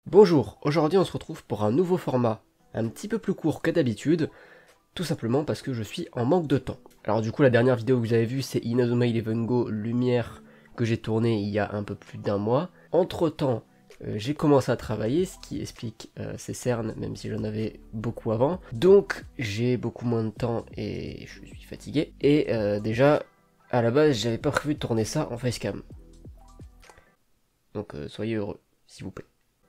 Bonjour, aujourd'hui on se retrouve pour un nouveau format, un petit peu plus court que d'habitude, tout simplement parce que je suis en manque de temps. Alors du coup la dernière vidéo que vous avez vue c'est Inazuma Eleven Go Lumière que j'ai tourné il y a un peu plus d'un mois. Entre temps j'ai commencé à travailler, ce qui explique ces cernes, même si j'en avais beaucoup avant. Donc j'ai beaucoup moins de temps et je suis fatigué. Et déjà à la base j'avais pas prévu de tourner ça en facecam. Donc soyez heureux, s'il vous plaît.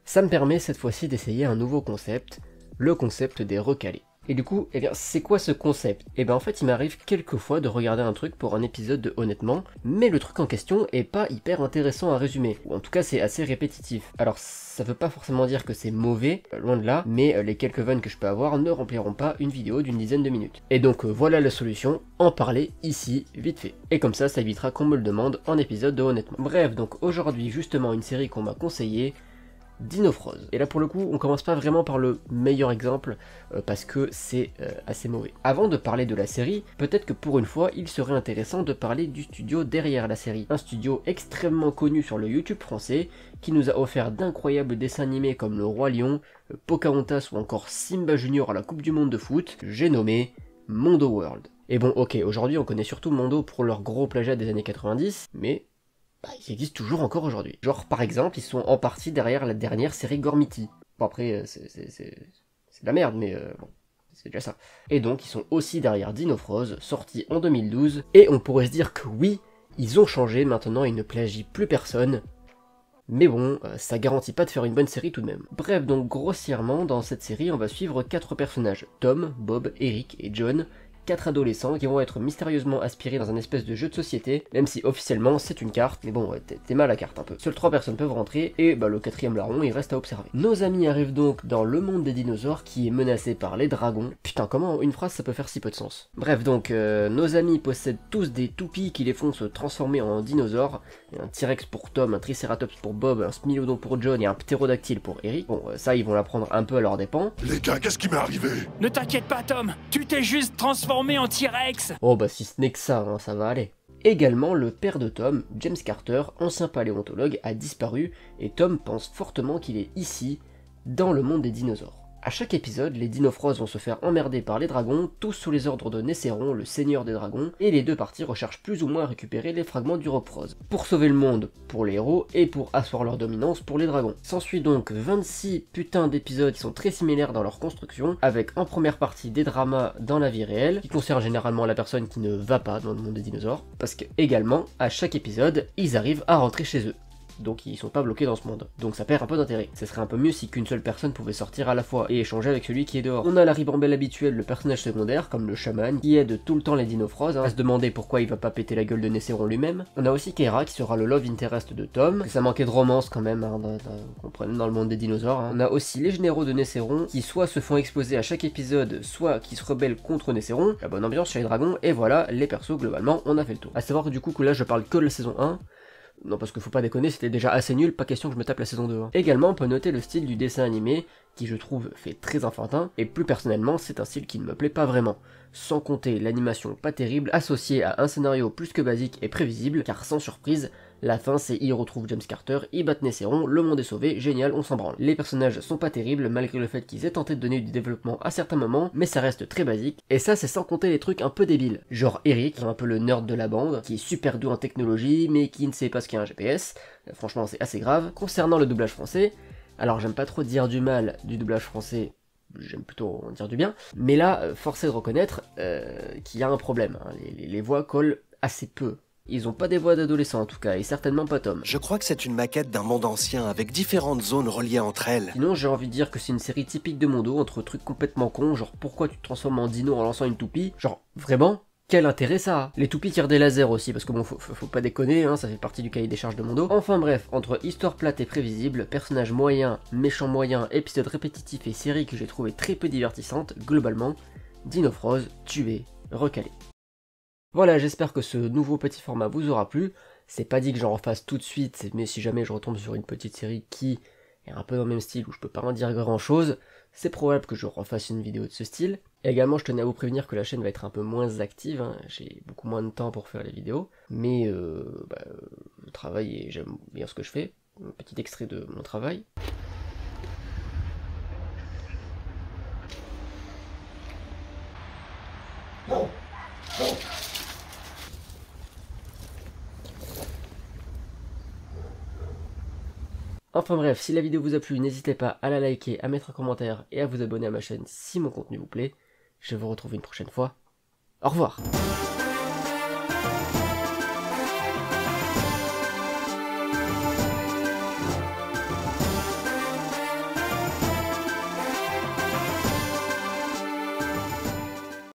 Ça me permet cette fois-ci d'essayer un nouveau concept, le concept des recalés. Et du coup, eh bien, c'est quoi ce concept? Eh bien, en fait, il m'arrive quelquefois de regarder un truc pour un épisode de Honnêtement, mais le truc en question est pas hyper intéressant à résumer, ou en tout cas, c'est assez répétitif. Alors, ça veut pas forcément dire que c'est mauvais, loin de là, mais les quelques vannes que je peux avoir ne rempliront pas une vidéo d'une dizaine de minutes. Et donc, voilà la solution, en parler ici, vite fait. Et comme ça évitera qu'on me le demande en épisode de Honnêtement. Bref, donc aujourd'hui, justement, une série qu'on m'a conseillée, Dinofrose. Et là pour le coup on commence pas vraiment par le meilleur exemple parce que c'est assez mauvais. Avant de parler de la série, peut-être que pour une fois il serait intéressant de parler du studio derrière la série. Un studio extrêmement connu sur le YouTube français qui nous a offert d'incroyables dessins animés comme Le Roi Lion, Pocahontas ou encore Simba Junior à la Coupe du Monde de foot, j'ai nommé Mondo World. Et bon ok, aujourd'hui on connaît surtout Mondo pour leur gros plagiat des années 90, mais ils existent toujours encore aujourd'hui. Genre, par exemple, ils sont en partie derrière la dernière série Gormiti. Bon, après, c'est de la merde, mais bon, c'est déjà ça. Et donc, ils sont aussi derrière Dinofrose, sorti en 2012, et on pourrait se dire que oui, ils ont changé, maintenant ils ne plagient plus personne, mais bon, ça garantit pas de faire une bonne série tout de même. Bref, donc grossièrement, dans cette série, on va suivre 4 personnages, Tom, Bob, Eric et John, 4 adolescents qui vont être mystérieusement aspirés dans un espèce de jeu de société, même si officiellement c'est une carte, mais bon, t'es mal à carte un peu. Seules 3 personnes peuvent rentrer, et bah le 4ème larron il reste à observer. Nos amis arrivent donc dans le monde des dinosaures qui est menacé par les dragons. Putain, comment une phrase ça peut faire si peu de sens? Bref, donc nos amis possèdent tous des toupies qui les font se transformer en dinosaures, un T-Rex pour Tom, un Triceratops pour Bob, un Smilodon pour John et un Ptérodactyle pour Eric. Bon, ça ils vont l'apprendre un peu à leur dépens. Les gars, qu'est-ce qui m'est arrivé? Ne t'inquiète pas Tom, tu t'es juste transformé en T-Rex. Oh bah si ce n'est que ça, hein, ça va aller. Également, le père de Tom, James Carter, ancien paléontologue, a disparu et Tom pense fortement qu'il est ici, dans le monde des dinosaures. A chaque épisode, les Dinofrose vont se faire emmerder par les dragons, tous sous les ordres de Nécéron, le seigneur des dragons, et les deux parties recherchent plus ou moins à récupérer les fragments du Roprose, pour sauver le monde pour les héros et pour asseoir leur dominance pour les dragons. S'ensuit donc 26 putains d'épisodes qui sont très similaires dans leur construction, avec en première partie des dramas dans la vie réelle, qui concernent généralement la personne qui ne va pas dans le monde des dinosaures, parce que également, à chaque épisode, ils arrivent à rentrer chez eux. Donc ils sont pas bloqués dans ce monde. Donc ça perd un peu d'intérêt. Ce serait un peu mieux si qu'une seule personne pouvait sortir à la fois et échanger avec celui qui est dehors. On a la ribambelle habituelle, le personnage secondaire, comme le chaman, qui aide tout le temps les dinofroses, à se demander pourquoi il va pas péter la gueule de Nécéron lui-même. On a aussi Keira, qui sera le love interest de Tom, que ça manquait de romance quand même, hein, qu'on prenne dans le monde des dinosaures. Hein. On a aussi les généraux de Nécéron, qui soit se font exploser à chaque épisode, soit qui se rebellent contre Nécéron. La bonne ambiance chez les dragons, et voilà, les persos, globalement, on a fait le tour. A savoir que du coup, que là je parle que de la saison 1, non parce que faut pas déconner, c'était déjà assez nul, pas question que je me tape la saison 2. Hein. Également on peut noter le style du dessin animé, qui je trouve fait très enfantin, et plus personnellement c'est un style qui ne me plaît pas vraiment. Sans compter l'animation pas terrible, associée à un scénario plus que basique et prévisible, car sans surprise, la fin c'est ils retrouvent James Carter, ils battent Nécéron, le monde est sauvé, génial, on s'en branle. Les personnages sont pas terribles malgré le fait qu'ils aient tenté de donner du développement à certains moments, mais ça reste très basique, et ça c'est sans compter les trucs un peu débiles. Genre Eric, un peu le nerd de la bande, qui est super doux en technologie, mais qui ne sait pas ce qu'est un GPS, franchement c'est assez grave. Concernant le doublage français, alors j'aime pas trop dire du mal du doublage français, j'aime plutôt en dire du bien, mais là, force est de reconnaître qu'il y a un problème, hein. Les voix collent assez peu. Ils ont pas des voix d'adolescents en tout cas, et certainement pas Tom. Je crois que c'est une maquette d'un monde ancien avec différentes zones reliées entre elles. Sinon j'ai envie de dire que c'est une série typique de Mondo, entre trucs complètement cons, genre pourquoi tu te transformes en dino en lançant une toupie, genre vraiment? Quel intérêt ça a? Les toupies tirent des lasers aussi, parce que bon, faut pas déconner, hein, ça fait partie du cahier des charges de Mondo. Enfin bref, entre histoire plate et prévisible, personnages moyens, méchants moyens, épisodes répétitifs et séries que j'ai trouvé très peu divertissantes, globalement, Dinofrose, tué, recalé. Voilà, j'espère que ce nouveau petit format vous aura plu. C'est pas dit que j'en refasse tout de suite, mais si jamais je retombe sur une petite série qui est un peu dans le même style où je peux pas en dire grand chose, c'est probable que je refasse une vidéo de ce style. Et également, je tenais à vous prévenir que la chaîne va être un peu moins active, hein. J'ai beaucoup moins de temps pour faire les vidéos, mais je travaille et j'aime bien ce que je fais. Un petit extrait de mon travail. Enfin bref, si la vidéo vous a plu, n'hésitez pas à la liker, à mettre un commentaire et à vous abonner à ma chaîne si mon contenu vous plaît. Je vous retrouve une prochaine fois. Au revoir.